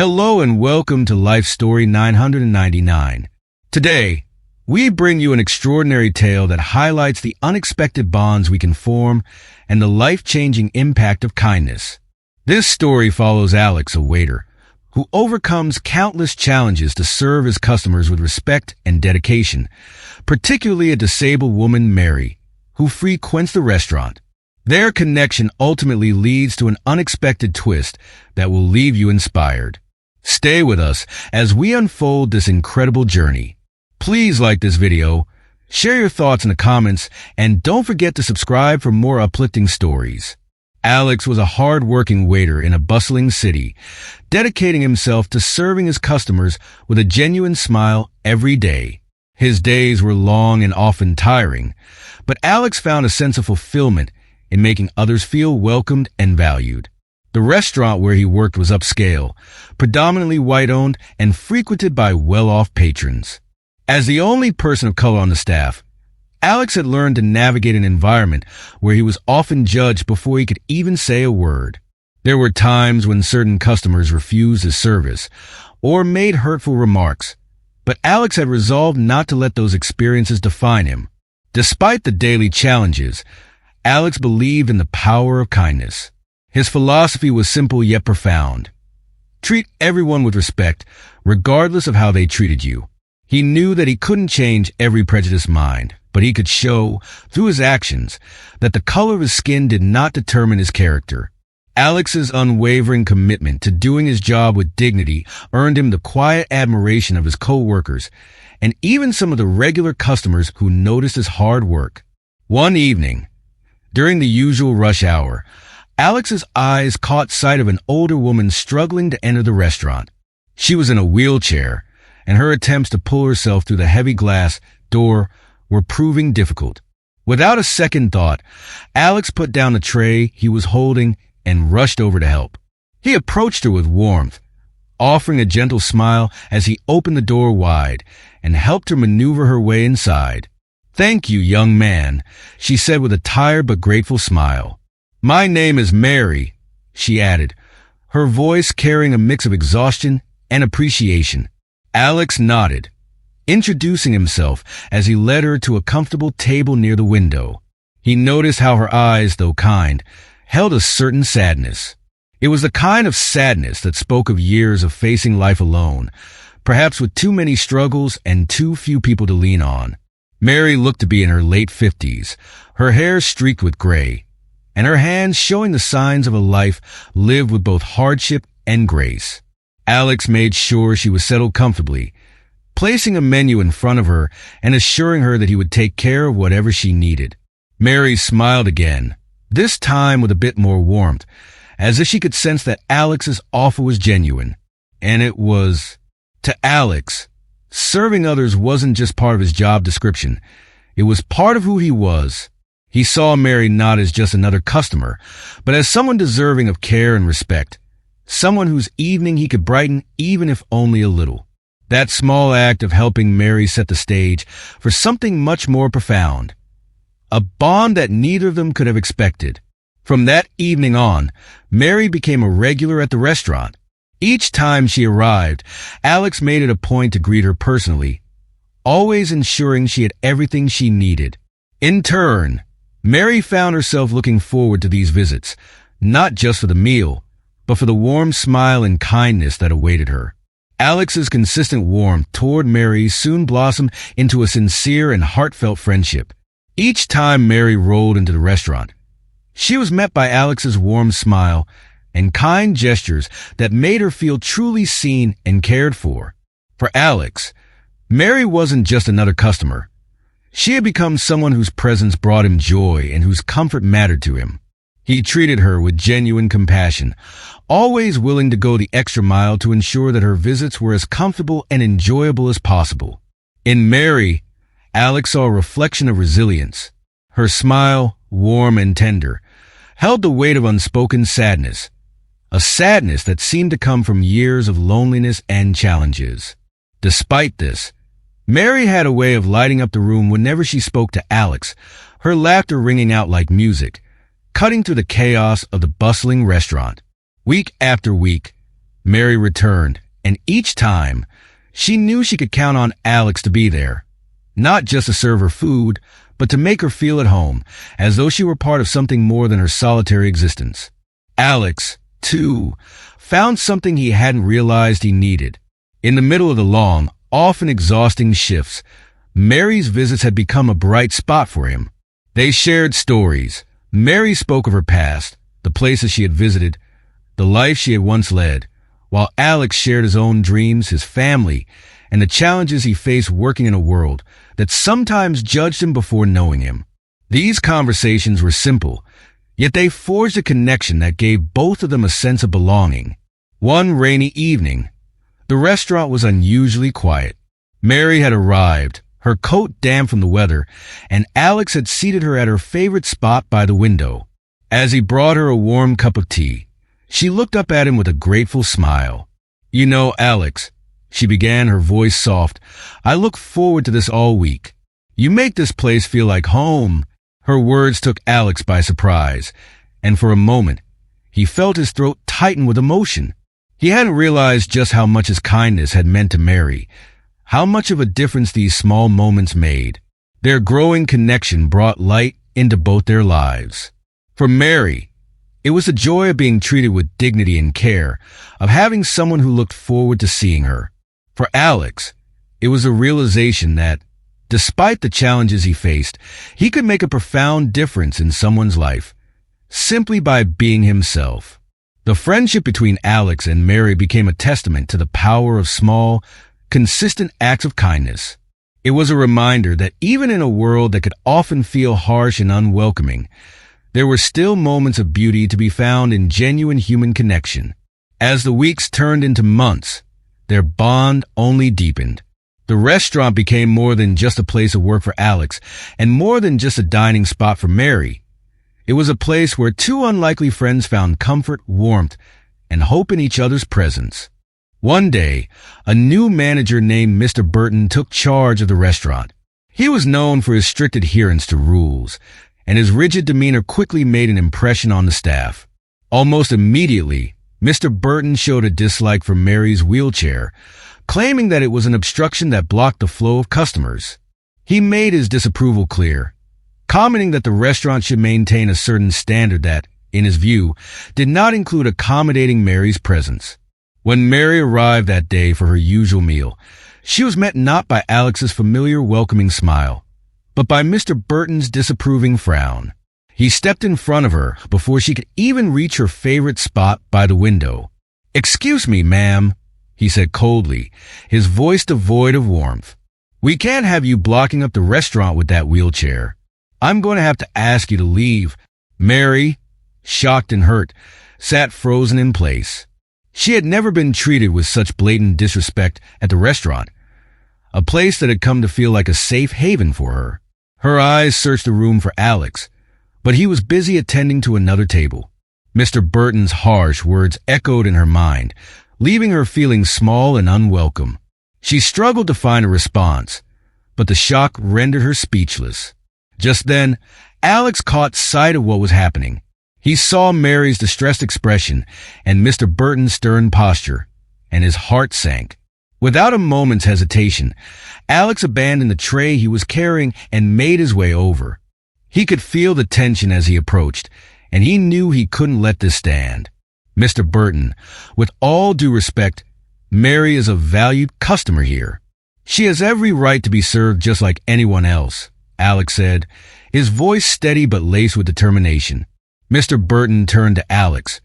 Hello and welcome to Life Story 999. Today, we bring you an extraordinary tale that highlights the unexpected bonds we can form and the life-changing impact of kindness. This story follows Alex, a waiter, who overcomes countless challenges to serve his customers with respect and dedication, particularly a disabled woman, Mary, who frequents the restaurant. Their connection ultimately leads to an unexpected twist that will leave you inspired. Stay with us as we unfold this incredible journey. Please like this video, share your thoughts in the comments, and don't forget to subscribe for more uplifting stories. Alex was a hard-working waiter in a bustling city, dedicating himself to serving his customers with a genuine smile every day. His days were long and often tiring, but Alex found a sense of fulfillment in making others feel welcomed and valued. The restaurant where he worked was upscale, predominantly white-owned, and frequented by well-off patrons. As the only person of color on the staff, Alex had learned to navigate an environment where he was often judged before he could even say a word. There were times when certain customers refused his service or made hurtful remarks, but Alex had resolved not to let those experiences define him. Despite the daily challenges, Alex believed in the power of kindness. His philosophy was simple yet profound. Treat everyone with respect, regardless of how they treated you. He knew that he couldn't change every prejudiced mind, but he could show, through his actions, that the color of his skin did not determine his character. Alex's unwavering commitment to doing his job with dignity earned him the quiet admiration of his co-workers and even some of the regular customers who noticed his hard work. One evening, during the usual rush hour, Alex's eyes caught sight of an older woman struggling to enter the restaurant. She was in a wheelchair, and her attempts to pull herself through the heavy glass door were proving difficult. Without a second thought, Alex put down the tray he was holding and rushed over to help. He approached her with warmth, offering a gentle smile as he opened the door wide and helped her maneuver her way inside. "Thank you, young man," she said with a tired but grateful smile. "My name is Mary," she added, her voice carrying a mix of exhaustion and appreciation. Alex nodded, introducing himself as he led her to a comfortable table near the window. He noticed how her eyes, though kind, held a certain sadness. It was the kind of sadness that spoke of years of facing life alone, perhaps with too many struggles and too few people to lean on. Mary looked to be in her late 50s, her hair streaked with gray, and her hands showing the signs of a life lived with both hardship and grace. Alex made sure she was settled comfortably, placing a menu in front of her and assuring her that he would take care of whatever she needed. Mary smiled again, this time with a bit more warmth, as if she could sense that Alex's offer was genuine. And it was. To Alex, serving others wasn't just part of his job description. It was part of who he was. He saw Mary not as just another customer, but as someone deserving of care and respect. Someone whose evening he could brighten even if only a little. That small act of helping Mary set the stage for something much more profound. A bond that neither of them could have expected. From that evening on, Mary became a regular at the restaurant. Each time she arrived, Alex made it a point to greet her personally, always ensuring she had everything she needed. In turn, Mary found herself looking forward to these visits, not just for the meal, but for the warm smile and kindness that awaited her. Alex's consistent warmth toward Mary soon blossomed into a sincere and heartfelt friendship. Each time Mary rolled into the restaurant, she was met by Alex's warm smile and kind gestures that made her feel truly seen and cared for. For Alex, Mary wasn't just another customer. She had become someone whose presence brought him joy and whose comfort mattered to him. He treated her with genuine compassion, always willing to go the extra mile to ensure that her visits were as comfortable and enjoyable as possible. In Mary, Alex saw a reflection of resilience. Her smile, warm and tender, held the weight of unspoken sadness, a sadness that seemed to come from years of loneliness and challenges. Despite this, Mary had a way of lighting up the room whenever she spoke to Alex, her laughter ringing out like music, cutting through the chaos of the bustling restaurant. Week after week, Mary returned, and each time, she knew she could count on Alex to be there. Not just to serve her food, but to make her feel at home, as though she were part of something more than her solitary existence. Alex, too, found something he hadn't realized he needed. In the middle of the long, often exhausting shifts, Mary's visits had become a bright spot for him. They shared stories. Mary spoke of her past, the places she had visited, the life she had once led, while Alex shared his own dreams, his family, and the challenges he faced working in a world that sometimes judged him before knowing him. These conversations were simple, yet they forged a connection that gave both of them a sense of belonging. One rainy evening, the restaurant was unusually quiet. Mary had arrived, her coat damp from the weather, and Alex had seated her at her favorite spot by the window. As he brought her a warm cup of tea, she looked up at him with a grateful smile. "You know, Alex," she began, her voice soft, "I look forward to this all week. You make this place feel like home." Her words took Alex by surprise, and for a moment, he felt his throat tighten with emotion. He hadn't realized just how much his kindness had meant to Mary, how much of a difference these small moments made. Their growing connection brought light into both their lives. For Mary, it was the joy of being treated with dignity and care, of having someone who looked forward to seeing her. For Alex, it was a realization that, despite the challenges he faced, he could make a profound difference in someone's life, simply by being himself. The friendship between Alex and Mary became a testament to the power of small, consistent acts of kindness. It was a reminder that even in a world that could often feel harsh and unwelcoming, there were still moments of beauty to be found in genuine human connection. As the weeks turned into months, their bond only deepened. The restaurant became more than just a place of work for Alex, and more than just a dining spot for Mary. It was a place where two unlikely friends found comfort, warmth, and hope in each other's presence. One day, a new manager named Mr. Burton took charge of the restaurant. He was known for his strict adherence to rules, and his rigid demeanor quickly made an impression on the staff. Almost immediately, Mr. Burton showed a dislike for Mary's wheelchair, claiming that it was an obstruction that blocked the flow of customers. He made his disapproval clear, commenting that the restaurant should maintain a certain standard that, in his view, did not include accommodating Mary's presence. When Mary arrived that day for her usual meal, she was met not by Alex's familiar welcoming smile, but by Mr. Burton's disapproving frown. He stepped in front of her before she could even reach her favorite spot by the window. "Excuse me, ma'am," he said coldly, his voice devoid of warmth. "We can't have you blocking up the restaurant with that wheelchair. I'm going to have to ask you to leave." Mary, shocked and hurt, sat frozen in place. She had never been treated with such blatant disrespect at the restaurant, a place that had come to feel like a safe haven for her. Her eyes searched the room for Alex, but he was busy attending to another table. Mr. Burton's harsh words echoed in her mind, leaving her feeling small and unwelcome. She struggled to find a response, but the shock rendered her speechless. Just then, Alex caught sight of what was happening. He saw Mary's distressed expression and Mr. Burton's stern posture, and his heart sank. Without a moment's hesitation, Alex abandoned the tray he was carrying and made his way over. He could feel the tension as he approached, and he knew he couldn't let this stand. "Mr. Burton, with all due respect, Mary is a valued customer here. She has every right to be served just like anyone else," Alex said, his voice steady but laced with determination. Mr. Burton turned to Alex,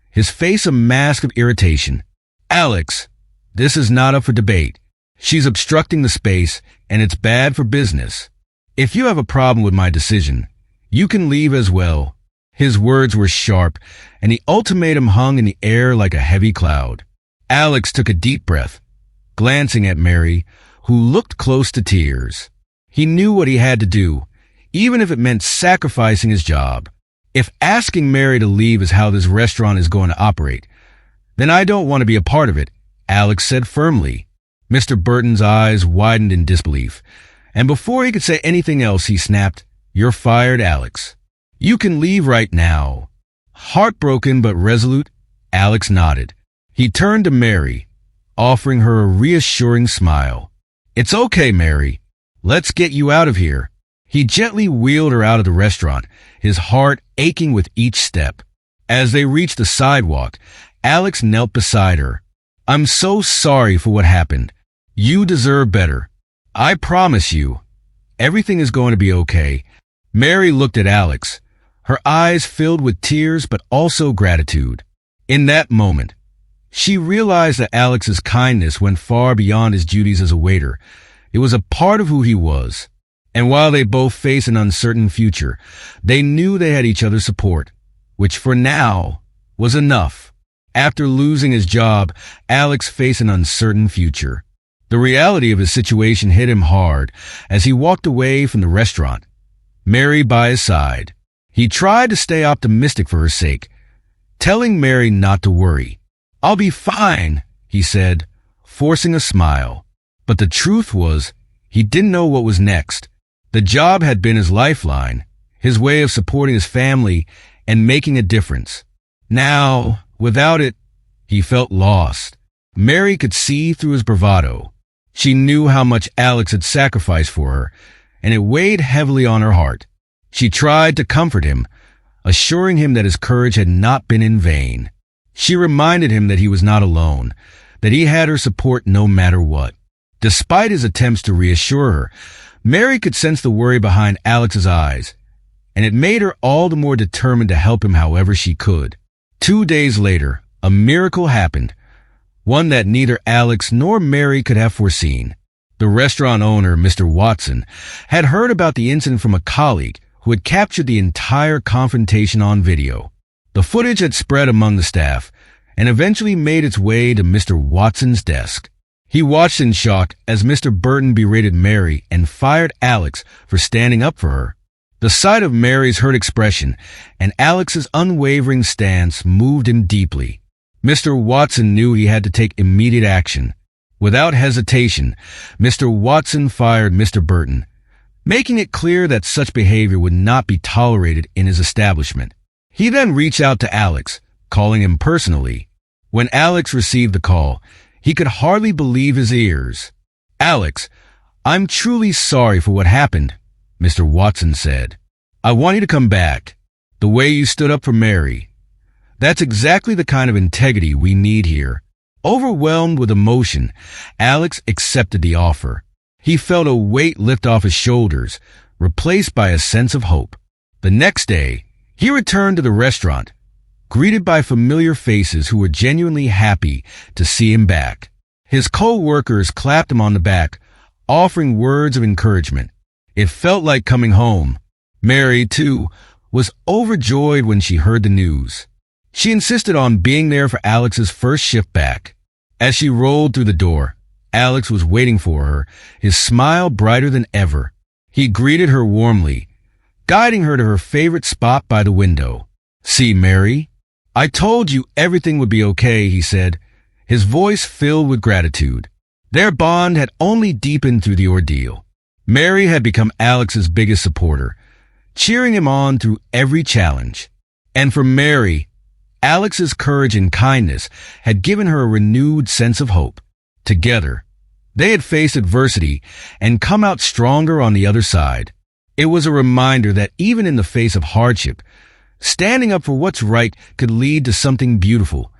his face a mask of irritation. "Alex, this is not up for debate. She's obstructing the space, and it's bad for business. If you have a problem with my decision, you can leave as well." His words were sharp, and the ultimatum hung in the air like a heavy cloud. Alex took a deep breath, glancing at Mary, who looked close to tears. He knew what he had to do, even if it meant sacrificing his job. "If asking Mary to leave is how this restaurant is going to operate, then I don't want to be a part of it," Alex said firmly. Mr. Burton's eyes widened in disbelief, and before he could say anything else, he snapped, "You're fired, Alex. You can leave right now." Heartbroken but resolute, Alex nodded. He turned to Mary, offering her a reassuring smile. "It's okay, Mary. Let's get you out of here." He gently wheeled her out of the restaurant, his heart aching with each step. As they reached the sidewalk, Alex knelt beside her. "I'm so sorry for what happened. You deserve better. I promise you, everything is going to be okay." Mary looked at Alex, her eyes filled with tears but also gratitude. In that moment, she realized that Alex's kindness went far beyond his duties as a waiter. It was a part of who he was. And while they both faced an uncertain future, they knew they had each other's support, which for now was enough. After losing his job, Alex faced an uncertain future. The reality of his situation hit him hard as he walked away from the restaurant, Mary by his side. He tried to stay optimistic for her sake, telling Mary not to worry. "I'll be fine," he said, forcing a smile. But the truth was, he didn't know what was next. The job had been his lifeline, his way of supporting his family and making a difference. Now, without it, he felt lost. Mary could see through his bravado. She knew how much Alex had sacrificed for her, and it weighed heavily on her heart. She tried to comfort him, assuring him that his courage had not been in vain. She reminded him that he was not alone, that he had her support no matter what. Despite his attempts to reassure her, Mary could sense the worry behind Alex's eyes, and it made her all the more determined to help him however she could. 2 days later, a miracle happened, one that neither Alex nor Mary could have foreseen. The restaurant owner, Mr. Watson, had heard about the incident from a colleague who had captured the entire confrontation on video. The footage had spread among the staff and eventually made its way to Mr. Watson's desk. He watched in shock as Mr. Burton berated Mary and fired Alex for standing up for her. The sight of Mary's hurt expression and Alex's unwavering stance moved him deeply. Mr. Watson knew he had to take immediate action. Without hesitation, Mr. Watson fired Mr. Burton, making it clear that such behavior would not be tolerated in his establishment. He then reached out to Alex, calling him personally. When Alex received the call, he could hardly believe his ears. "Alex, I'm truly sorry for what happened," Mr. Watson said. "I want you to come back. The way you stood up for Mary. That's exactly the kind of integrity we need here." Overwhelmed with emotion, Alex accepted the offer. He felt a weight lift off his shoulders, replaced by a sense of hope. The next day, he returned to the restaurant, greeted by familiar faces who were genuinely happy to see him back. His co-workers clapped him on the back, offering words of encouragement. It felt like coming home. Mary, too, was overjoyed when she heard the news. She insisted on being there for Alex's first shift back. As she rolled through the door, Alex was waiting for her, his smile brighter than ever. He greeted her warmly, guiding her to her favorite spot by the window. "See, Mary? I told you everything would be okay," he said, his voice filled with gratitude. Their bond had only deepened through the ordeal. Mary had become Alex's biggest supporter, cheering him on through every challenge. And for Mary, Alex's courage and kindness had given her a renewed sense of hope. Together, they had faced adversity and come out stronger on the other side. It was a reminder that even in the face of hardship, standing up for what's right could lead to something beautiful,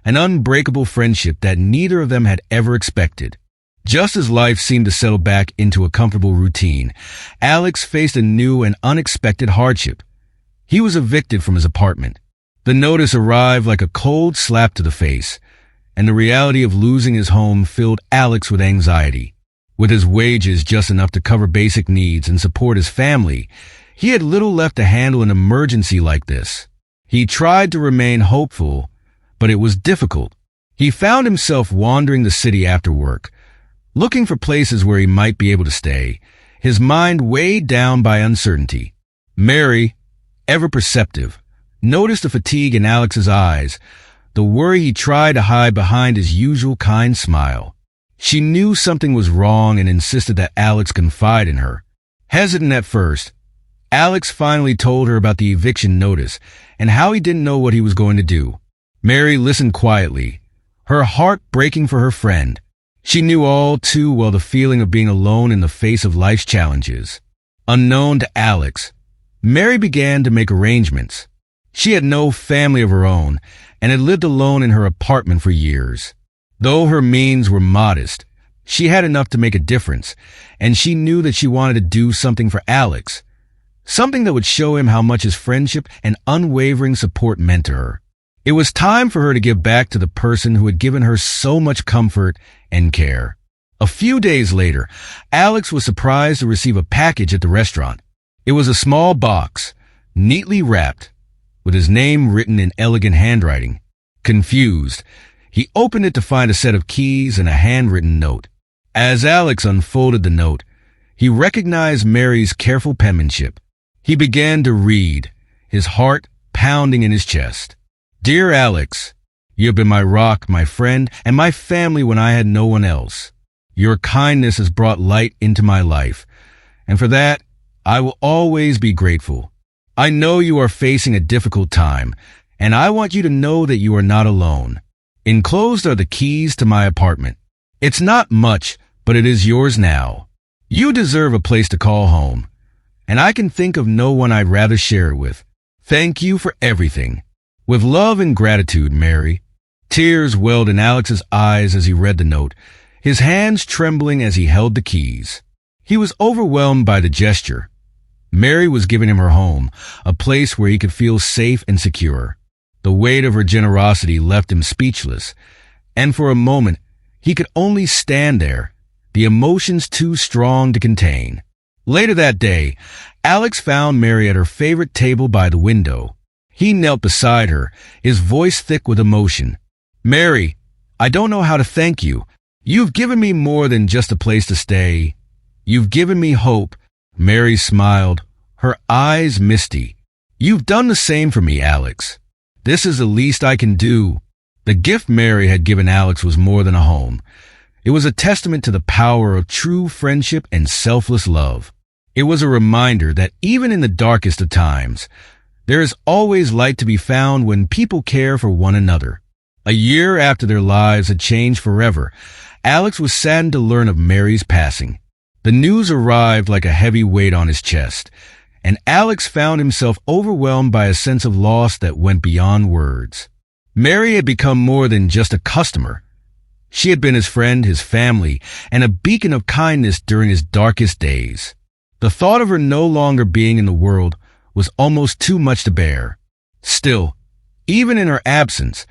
an unbreakable friendship that neither of them had ever expected. Just as life seemed to settle back into a comfortable routine, Alex faced a new and unexpected hardship. He was evicted from his apartment. The notice arrived like a cold slap to the face, and the reality of losing his home filled Alex with anxiety. With his wages just enough to cover basic needs and support his family, he had little left to handle an emergency like this. He tried to remain hopeful, but it was difficult. He found himself wandering the city after work, looking for places where he might be able to stay, his mind weighed down by uncertainty. Mary, ever perceptive, noticed the fatigue in Alex's eyes, the worry he tried to hide behind his usual kind smile. She knew something was wrong and insisted that Alex confide in her. Hesitant at first, Alex finally told her about the eviction notice and how he didn't know what he was going to do. Mary listened quietly, her heart breaking for her friend. She knew all too well the feeling of being alone in the face of life's challenges. Unknown to Alex, Mary began to make arrangements. She had no family of her own and had lived alone in her apartment for years. Though her means were modest, she had enough to make a difference, and she knew that she wanted to do something for Alex, something that would show him how much his friendship and unwavering support meant to her. It was time for her to give back to the person who had given her so much comfort and care. A few days later, Alex was surprised to receive a package at the restaurant. It was a small box, neatly wrapped, with his name written in elegant handwriting. Confused, he opened it to find a set of keys and a handwritten note. As Alex unfolded the note, he recognized Mary's careful penmanship. He began to read, his heart pounding in his chest. "Dear Alex, you have been my rock, my friend, and my family when I had no one else. Your kindness has brought light into my life, and for that, I will always be grateful. I know you are facing a difficult time, and I want you to know that you are not alone. Enclosed are the keys to my apartment. It's not much, but it is yours now. You deserve a place to call home, and I can think of no one I'd rather share it with. Thank you for everything. With love and gratitude, Mary." Tears welled in Alex's eyes as he read the note, his hands trembling as he held the keys. He was overwhelmed by the gesture. Mary was giving him her home, a place where he could feel safe and secure. The weight of her generosity left him speechless, and for a moment, he could only stand there, the emotions too strong to contain. Later that day, Alex found Mary at her favorite table by the window. He knelt beside her, his voice thick with emotion. "Mary, I don't know how to thank you. You've given me more than just a place to stay. You've given me hope." Mary smiled, her eyes misty. "You've done the same for me, Alex. This is the least I can do." The gift Mary had given Alex was more than a home. It was a testament to the power of true friendship and selfless love. It was a reminder that even in the darkest of times, there is always light to be found when people care for one another. A year after their lives had changed forever, Alex was saddened to learn of Mary's passing. The news arrived like a heavy weight on his chest, and Alex found himself overwhelmed by a sense of loss that went beyond words. Mary had become more than just a customer. She had been his friend, his family, and a beacon of kindness during his darkest days. The thought of her no longer being in the world was almost too much to bear. Still, even in her absence,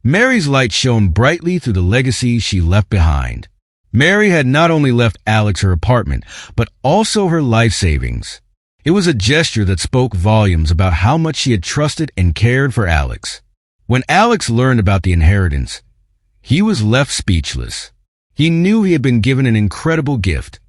Mary's light shone brightly through the legacy she left behind. Mary had not only left Alex her apartment, but also her life savings. It was a gesture that spoke volumes about how much she had trusted and cared for Alex. When Alex learned about the inheritance, he was left speechless. He knew he had been given an incredible gift,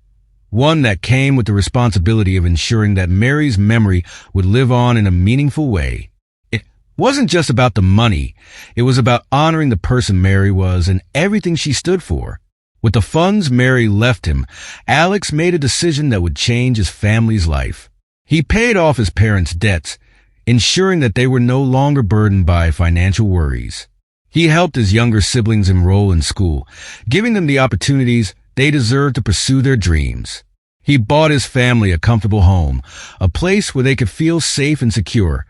one that came with the responsibility of ensuring that Mary's memory would live on in a meaningful way. It wasn't just about the money. It was about honoring the person Mary was and everything she stood for. With the funds Mary left him, Alex made a decision that would change his family's life. He paid off his parents' debts, ensuring that they were no longer burdened by financial worries. He helped his younger siblings enroll in school, giving them the opportunities they deserved to pursue their dreams. He bought his family a comfortable home, a place where they could feel safe and secure,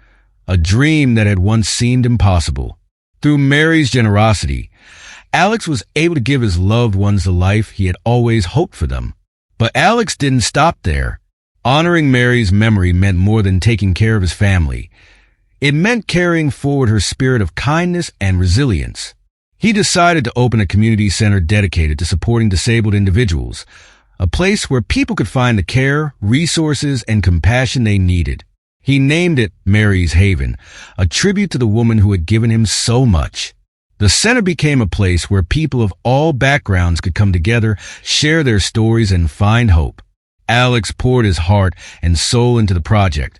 a dream that had once seemed impossible. Through Mary's generosity, Alex was able to give his loved ones the life he had always hoped for them. But Alex didn't stop there. Honoring Mary's memory meant more than taking care of his family. It meant carrying forward her spirit of kindness and resilience. He decided to open a community center dedicated to supporting disabled individuals, a place where people could find the care, resources, and compassion they needed. He named it Mary's Haven, a tribute to the woman who had given him so much. The center became a place where people of all backgrounds could come together, share their stories, and find hope. Alex poured his heart and soul into the project,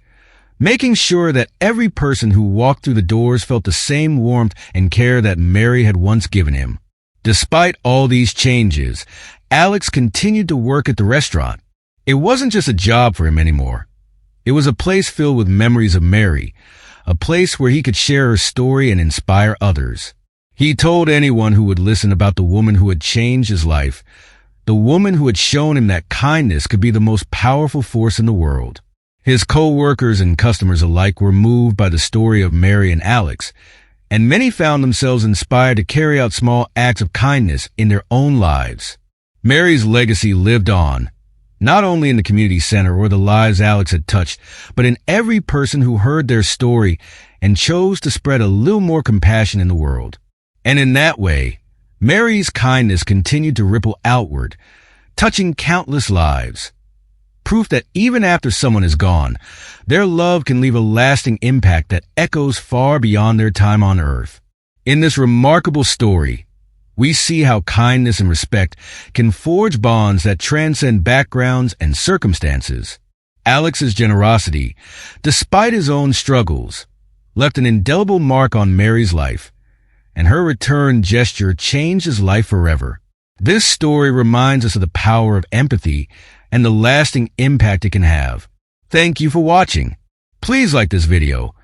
making sure that every person who walked through the doors felt the same warmth and care that Mary had once given him. Despite all these changes, Alex continued to work at the restaurant. It wasn't just a job for him anymore. It was a place filled with memories of Mary, a place where he could share her story and inspire others. He told anyone who would listen about the woman who had changed his life, the woman who had shown him that kindness could be the most powerful force in the world. His co-workers and customers alike were moved by the story of Mary and Alex, and many found themselves inspired to carry out small acts of kindness in their own lives. Mary's legacy lived on, not only in the community center or the lives Alex had touched, but in every person who heard their story and chose to spread a little more compassion in the world. And in that way, Mary's kindness continued to ripple outward, touching countless lives. Proof that even after someone is gone, their love can leave a lasting impact that echoes far beyond their time on earth. In this remarkable story, we see how kindness and respect can forge bonds that transcend backgrounds and circumstances. Alex's generosity, despite his own struggles, left an indelible mark on Mary's life, and her return gesture changed his life forever. This story reminds us of the power of empathy and the lasting impact it can have. Thank you for watching. Please like this video,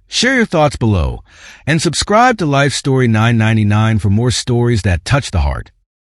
share your thoughts below, and subscribe to Life Story 999 for more stories that touch the heart.